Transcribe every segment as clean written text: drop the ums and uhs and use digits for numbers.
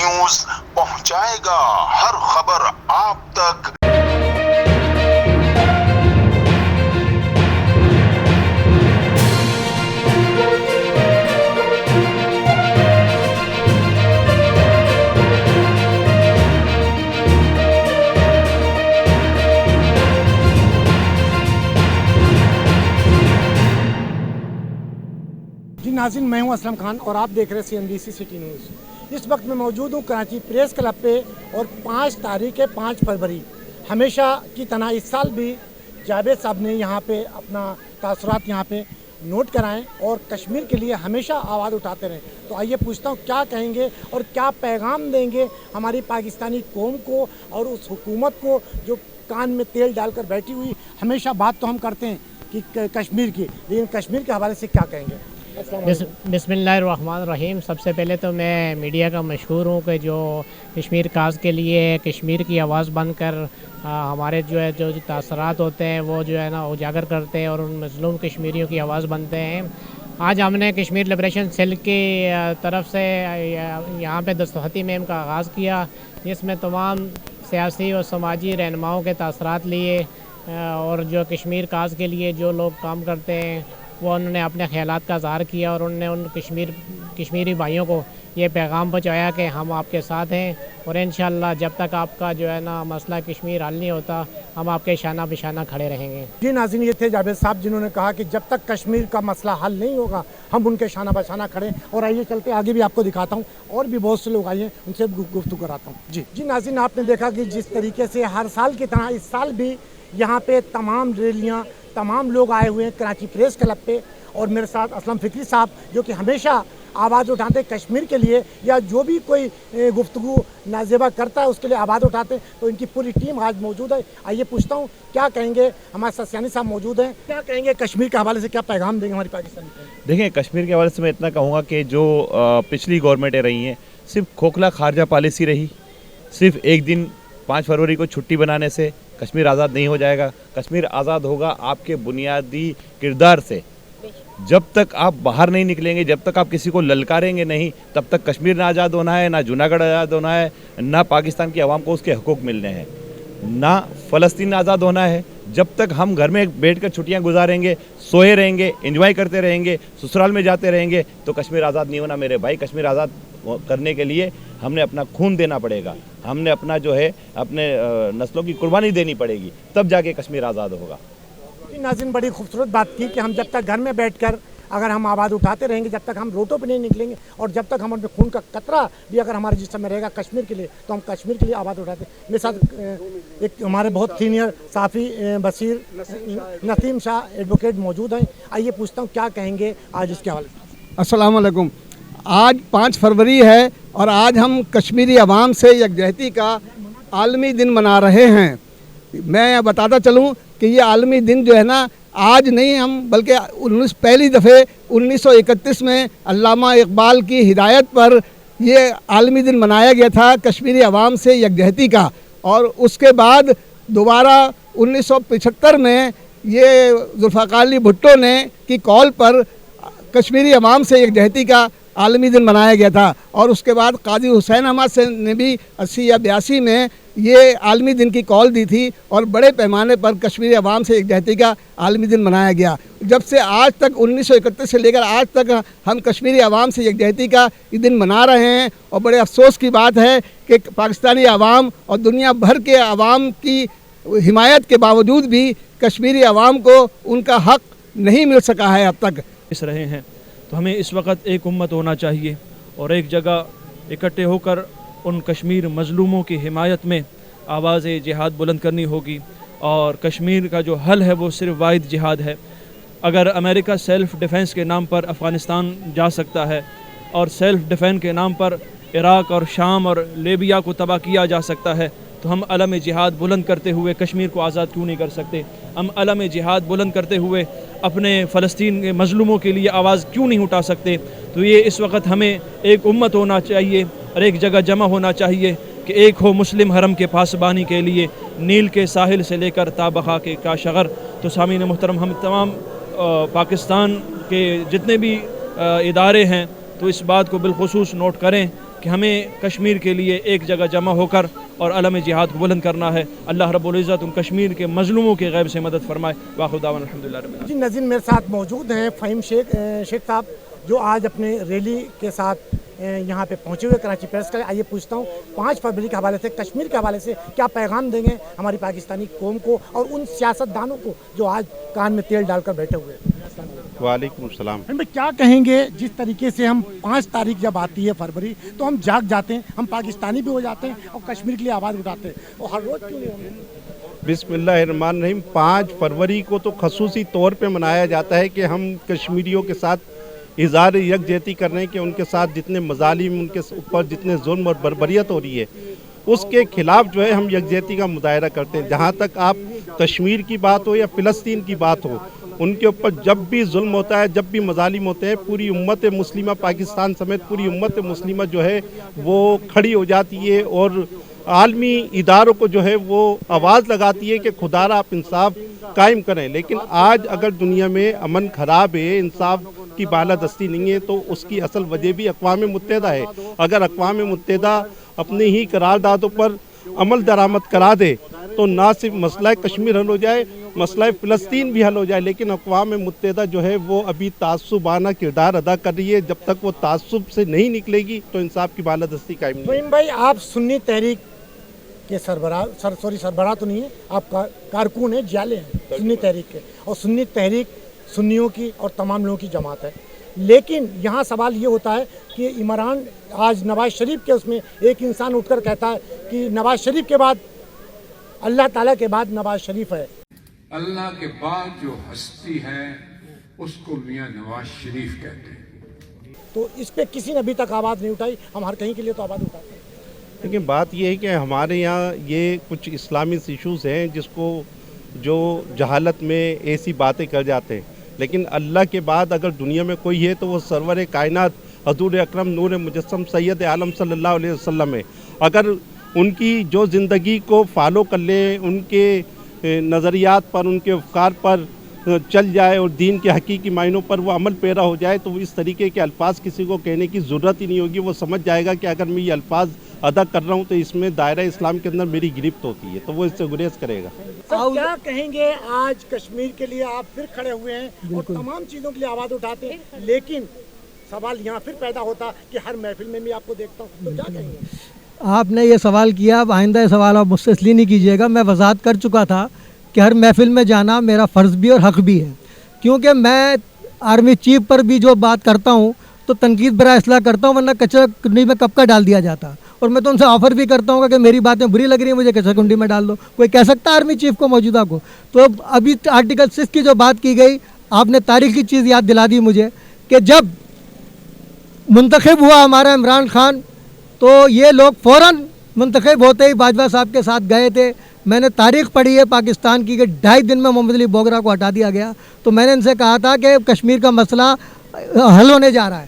News پہنچائے گا ہر خبر آپ تک۔ جی ناظرین، میں ہوں اسلم خان اور آپ دیکھ رہے ہیں CNBC سٹی نیوز۔ اس وقت میں موجود ہوں کراچی پریس کلب پہ، اور 5 تاریخ 5 فروری ہمیشہ کی طرح اس سال بھی جاوید صاحب نے یہاں پہ اپنا تاثرات یہاں پہ نوٹ کرائیں اور کشمیر کے لیے ہمیشہ آواز اٹھاتے رہیں۔ تو آئیے پوچھتا ہوں کیا کہیں گے اور کیا پیغام دیں گے ہماری پاکستانی قوم کو اور اس حکومت کو جو کان میں تیل ڈال کر بیٹھی ہوئی۔ ہمیشہ بات تو ہم کرتے ہیں کہ کشمیر کی، لیکن کشمیر کے حوالے سے کیا کہیں گے؟ بسم اللہ الرحمن الرحیم۔ سب سے پہلے تو میں میڈیا کا مشکور ہوں کہ جو کشمیر کاز کے لیے کشمیر کی آواز بن کر ہمارے جو تاثرات ہوتے ہیں وہ جو ہے نا اجاگر کرتے ہیں اور ان مظلوم کشمیریوں کی آواز بنتے ہیں۔ آج ہم نے کشمیر لبریشن سیل کی طرف سے یہاں پہ دستخطی مہم کا آغاز کیا، جس میں تمام سیاسی اور سماجی رہنماؤں کے تاثرات لیے اور جو کشمیر کاز کے لیے جو لوگ کام کرتے ہیں وہ انہوں نے اپنے خیالات کا اظہار کیا، اور انہوں نے ان کشمیری بھائیوں کو یہ پیغام پہنچایا کہ ہم آپ کے ساتھ ہیں، اور انشاءاللہ جب تک آپ کا جو ہے نا مسئلہ کشمیر حل نہیں ہوتا ہم آپ کے شانہ بشانہ کھڑے رہیں گے۔ جی ناظرین، یہ تھے جاوید صاحب جنہوں نے کہا کہ جب تک کشمیر کا مسئلہ حل نہیں ہوگا ہم ان کے شانہ بشانہ کھڑے۔ اور آئیے چلتے آگے بھی آپ کو دکھاتا ہوں، اور بھی بہت سے لوگ آئے ہیں ان سے گفتگو کراتا ہوں۔ جی ناظرین، آپ نے دیکھا کہ جس طریقے سے ہر سال کی طرح اس سال بھی یہاں پہ تمام ریلیاں، تمام لوگ آئے ہوئے ہیں کراچی پریس کلب پہ، اور میرے ساتھ اسلم فکری صاحب جو کہ ہمیشہ آواز اٹھاتے کشمیر کے لیے، یا جو بھی کوئی گفتگو نازیبہ کرتا ہے اس کے لیے آواز اٹھاتے، تو ان کی پوری ٹیم آج موجود ہے۔ آئیے پوچھتا ہوں کیا کہیں گے، ہمارے ساتھ سیانی صاحب موجود ہیں، کیا کہیں گے کشمیر کے حوالے سے، کیا پیغام دیں گے ہماری پاکستان کو؟ دیکھیں، کشمیر کے حوالے سے میں اتنا کہوں گا کہ جو پچھلی گورنمنٹیں رہی ہیں صرف کھوکھلا خارجہ پالیسی رہی، صرف ایک دن 5 فروری کو چھٹی بنانے سے کشمیر آزاد نہیں ہو جائے گا۔ کشمیر آزاد ہوگا آپ کے بنیادی کردار سے۔ جب تک آپ باہر نہیں نکلیں گے، جب تک آپ کسی کو للکاریں گے نہیں، تب تک کشمیر نہ آزاد ہونا ہے، نہ جوناگڑھ آزاد ہونا ہے، نہ پاکستان کی عوام کو اس کے حقوق ملنے ہیں، نہ فلسطین آزاد ہونا ہے۔ جب تک ہم گھر میں بیٹھ کر چھٹیاں گزاریں گے، سوئے رہیں گے، انجوائے کرتے رہیں گے، سسرال میں جاتے رہیں گے، تو کشمیر آزاد نہیں ہونا میرے بھائی۔ کشمیر آزاد کرنے کے لیے ہم نے اپنا خون دینا پڑے گا، ہم نے اپنا جو ہے اپنے نسلوں کی قربانی دینی پڑے گی، تب جا کے کشمیر آزاد ہوگا۔ ناظرین، بڑی خوبصورت بات کی کہ ہم جب تک گھر میں بیٹھ کر اگر ہم آواز اٹھاتے رہیں گے، جب تک ہم روڈوں پہ نہیں نکلیں گے، اور جب تک ہمارے خون کا قطرہ بھی اگر ہمارے جسم میں رہے گا کشمیر کے لیے، تو ہم کشمیر کے لیے آواز اٹھاتے ہیں۔ میرے ساتھ ایک ہمارے بہت سینئر صحافی بصیر نسیم شاہ ایڈوکیٹ موجود ہیں۔ آئیے پوچھتا ہوں کیا کہیں گے آج اس کے حوالے سے۔ السلام علیکم۔ آج 5 فروری ہے اور آج ہم کشمیری عوام سے یکجہتی کا عالمی دن منا رہے ہیں۔ میں بتاتا چلوں کہ یہ عالمی دن جو ہے نا آج نہیں ہم بلکہ پہلی دفعہ 1931 میں علامہ اقبال کی ہدایت پر یہ عالمی دن منایا گیا تھا کشمیری عوام سے یکجہتی کا، اور اس کے بعد دوبارہ 1975 میں یہ ذوالفقار علی بھٹو نے کی کال پر کشمیری عوام سے یکجہتی کا عالمی دن منایا گیا تھا، اور اس کے بعد قاضی حسین احمد سے نے بھی 80 یا 82 میں یہ عالمی دن کی کال دی تھی، اور بڑے پیمانے پر کشمیری عوام سے یکجہتی کا عالمی دن منایا گیا۔ جب سے آج تک 1931 سے لے کر آج تک ہم کشمیری عوام سے یکجہتی کا یہ دن منا رہے ہیں، اور بڑے افسوس کی بات ہے کہ پاکستانی عوام اور دنیا بھر کے عوام کی حمایت کے باوجود بھی کشمیری عوام کو ان کا حق نہیں مل سکا ہے اب تک۔ اس رہے ہیں تو ہمیں اس وقت ایک امت ہونا چاہیے اور ایک جگہ اکٹھے ہو کر ان کشمیر مظلوموں کی حمایت میں آواز جہاد بلند کرنی ہوگی، اور کشمیر کا جو حل ہے وہ صرف واحد جہاد ہے۔ اگر امریکہ سیلف ڈیفنس کے نام پر افغانستان جا سکتا ہے، اور سیلف ڈیفنس کے نام پر عراق اور شام اور لیبیا کو تباہ کیا جا سکتا ہے، تو ہم علم جہاد بلند کرتے ہوئے کشمیر کو آزاد کیوں نہیں کر سکتے؟ ہم علم جہاد بلند کرتے ہوئے اپنے فلسطین کے مظلوموں کے لیے آواز کیوں نہیں اٹھا سکتے؟ تو یہ اس وقت ہمیں ایک امت ہونا چاہیے اور ایک جگہ جمع ہونا چاہیے کہ ایک ہو مسلم حرم کے پاسبانی کے لیے، نیل کے ساحل سے لے کر تا بقا کے کاشغر۔ تو سامعین محترم، ہم تمام پاکستان کے جتنے بھی ادارے ہیں تو اس بات کو بالخصوص نوٹ کریں کہ ہمیں کشمیر کے لیے ایک جگہ جمع ہو کر اور علم جہاد کو بلند کرنا ہے. اللہ رب العزت ان کشمیر کے مظلوموں کے غیب سے مدد فرمائے. وآخر دعوانا الحمدللہ رب العالمین. جی ناظرین، میرے ساتھ موجود ہیں فہیم شیخ صاحب جو آج اپنے ریلی کے ساتھ یہاں پہ پہنچے ہوئے کراچی پریس کے. آئیے پوچھتا ہوں 5 فروری کے حوالے سے، کشمیر کے حوالے سے کیا پیغام دیں گے ہماری پاکستانی قوم کو اور ان سیاستدانوں کو جو آج کان میں تیل ڈال کر بیٹھے ہوئے ہیں. وعلیکم السلام. کیا کہیں گے جس طریقے سے ہم 5 تاریخ جب آتی ہے فروری تو ہم جاگ جاتے ہیں، ہم پاکستانی بھی ہو جاتے ہیں اور کشمیر کے لیے آواز اٹھاتے ہیں، اور ہر روز کیوں نہیں ہوگی؟ بسم اللہ الرحمن الرحیم. 5 فروری کو تو خصوصی طور پہ منایا جاتا ہے کہ ہم کشمیریوں کے ساتھ اظہار یکجہتی کر رہے ہیں کہ ان کے ساتھ جتنے مظالم، ان کے اوپر جتنے ظلم اور بربریت ہو رہی ہے اس کے خلاف جو ہے ہم یکجہتی کا مظاہرہ کرتے ہیں. جہاں تک آپ کشمیر کی بات ہو یا فلسطین کی بات ہو، ان کے اوپر جب بھی ظلم ہوتا ہے، جب بھی مظالم ہوتے ہیں، پوری امت مسلمہ پاکستان سمیت پوری امت مسلمہ جو ہے وہ کھڑی ہو جاتی ہے اور عالمی اداروں کو جو ہے وہ آواز لگاتی ہے کہ خدا را آپ انصاف قائم کریں. لیکن آج اگر دنیا میں امن خراب ہے، انصاف کی بالادستی نہیں ہے، تو اس کی اصل وجہ بھی اقوام متحدہ ہے. اگر اقوام متحدہ اپنی ہی قراردادوں پر عمل درآمد کرا دے تو نہ صرف مسئلہ کشمیر حل ہو جائے، مسئلہ فلسطین بھی حل ہو جائے. لیکن اقوام متحدہ جو ہے وہ ابھی تعصبانہ کردار ادا کر رہی ہے. جب تک وہ تعصب سے نہیں نکلے گی تو انصاف کی بالادستی قائم نہیں. فہیم بھائی، آپ سنی تحریک کے سربراہ تو نہیں ہیں، آپ کارکن ہیں، جالے ہیں سنی تحریک کے، اور سنی تحریک سنیوں کی اور تمام لوگوں کی جماعت ہے. لیکن یہاں سوال یہ ہوتا ہے کہ عمران آج نواز شریف کے اس میں ایک انسان اٹھ کر کہتا ہے کہ نواز شریف کے بعد اللہ تعالیٰ کے بعد نواز شریف ہے. اللہ کے بعد جو ہستی ہے اس کو میاں نواز شریف کہتے ہیں. تو اس پہ کسی نے ابھی تک آواز نہیں اٹھائی. ہم ہر کہیں کے لیے تو آواز اٹھاتے ہیں. لیکن بات یہ ہے کہ ہمارے یہاں یہ کچھ اسلامی ایشوز ہیں جس کو جو جہالت میں ایسی باتیں کر جاتے ہیں. لیکن اللہ کے بعد اگر دنیا میں کوئی ہے تو وہ سرور کائنات حضور اکرم نور مجسم سید عالم صلی اللہ علیہ وسلم ہے. اگر ان کی جو زندگی کو فالو کر لیں، ان کے نظریات پر، ان کے افکار پر چل جائے اور دین کے حقیقی معنوں پر وہ عمل پیرا ہو جائے تو اس طریقے کے الفاظ کسی کو کہنے کی ضرورت ہی نہیں ہوگی. وہ سمجھ جائے گا کہ اگر میں یہ الفاظ ادا کر رہا ہوں تو اس میں دائرہ اسلام کے اندر میری گرفت ہوتی ہے، تو وہ اس سے گریز کرے گا. سر کیا کہیں گے، آج کشمیر کے لیے آپ پھر کھڑے ہوئے ہیں اور تمام چیزوں کے لیے آواز اٹھاتے ہیں، لیکن سوال یہاں پھر پیدا ہوتا کہ ہر محفل میں بھی آپ کو دیکھتا ہوں، تو کیا کہیں گے؟ آپ نے یہ سوال کیا، اب آئندہ یہ سوال آپ مجھ سے اس لیے نہیں کیجیے گا. میں وضاحت کر چکا تھا کہ ہر محفل میں جانا میرا فرض بھی اور حق بھی ہے، کیونکہ میں آرمی چیف پر بھی جو بات کرتا ہوں تو تنقید برائے اصلاح کرتا ہوں، ورنہ کچرا کنڈی میں کب کا ڈال دیا جاتا. اور میں تو ان سے آفر بھی کرتا ہوں کہ میری باتیں بری لگ رہی ہیں، مجھے کچرا کنڈی میں ڈال دو. کوئی کہہ سکتا ہے آرمی چیف کو موجودہ کو؟ تو ابھی آرٹیکل 6 کی جو بات کی گئی، آپ نے تاریخی چیز یاد دلا دی مجھے کہ جب منتخب ہوا ہمارا عمران خان تو یہ لوگ فوراً منتخب ہوتے ہی باجوہ صاحب کے ساتھ گئے تھے. میں نے تاریخ پڑھی ہے پاکستان کی کہ 2.5 دن میں محمد علی بوگرا کو ہٹا دیا گیا. تو میں نے ان سے کہا تھا کہ کشمیر کا مسئلہ حل ہونے جا رہا ہے.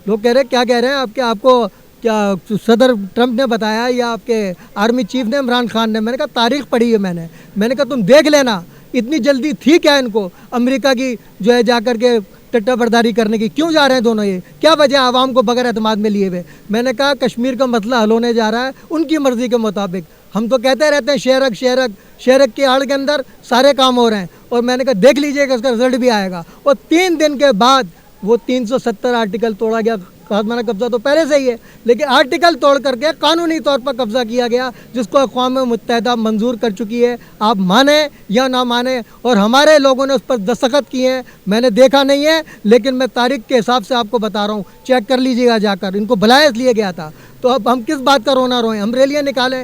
لوگ کہہ رہے کیا کہہ رہے ہیں آپ، آپ کو کیا صدر ٹرمپ نے بتایا یا آپ کے آرمی چیف نے عمران خان نے؟ میں نے کہا تاریخ پڑھی ہے میں نے کہا تم دیکھ لینا. اتنی جلدی تھی کیا ان کو امریکہ کی جو ہے جا کر کے ٹٹا برداری کرنے کی؟ کیوں جا رہے ہیں دونوں؟ یہ کیا وجہ عوام کو بغیر اعتماد میں لیے ہوئے؟ میں نے کہا کشمیر کا مسئلہ حل ہونے جا رہا ہے ان کی مرضی کے مطابق. ہم تو کہتے رہتے ہیں شیرک کی آڑ کے اندر سارے کام ہو رہے ہیں. اور میں نے کہا دیکھ لیجئے کہ اس کا رزلٹ بھی آئے گا. اور 3 دن کے بعد وہ 370 آرٹیکل توڑا گیا. خاتمانہ قبضہ تو پہلے سے ہی ہے، لیکن آرٹیکل توڑ کر کے قانونی طور پر قبضہ کیا گیا جس کو اقوام متحدہ منظور کر چکی ہے. آپ مانیں یا نہ مانیں، اور ہمارے لوگوں نے اس پر دستخط کیے ہیں. میں نے دیکھا نہیں ہے لیکن میں تاریخ کے حساب سے آپ کو بتا رہا ہوں، چیک کر لیجیے گا جا کر. ان کو بلایا اس لیے گیا تھا. تو اب ہم کس بات کا رونا روئیں؟ ہم ریلیاں نکالیں،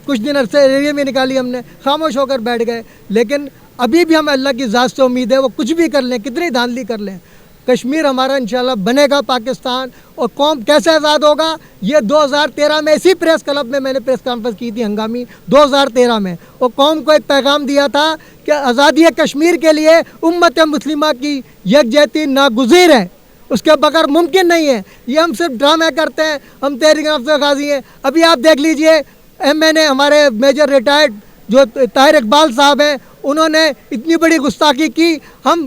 کچھ دن عرصے ریلیاں بھی نکالی ہم نے، خاموش ہو کر بیٹھ گئے. لیکن ابھی بھی ہمیں اللہ کی ذات سے امید ہے، وہ کچھ بھی کر لیں، کتنی دھاندلی کر لیں، کشمیر ہمارا انشاءاللہ بنے گا پاکستان. اور قوم کیسے آزاد ہوگا؟ یہ 2013 میں اسی پریس کلب میں نے پریس کانفرنس کی تھی ہنگامی 2013 میں، اور قوم کو ایک پیغام دیا تھا کہ آزادی کشمیر کے لیے امت مسلمہ کی یکجہتی ناگزیر ہے، اس کے بغیر ممکن نہیں ہے. یہ ہم صرف ڈرامے کرتے ہیں، ہم تحریک انصاف غازی ہیں. ابھی آپ دیکھ لیجئے MN ہمارے میجر ریٹائرڈ جو طاہر اقبال صاحب ہیں، انہوں نے اتنی بڑی گستاخی کی. ہم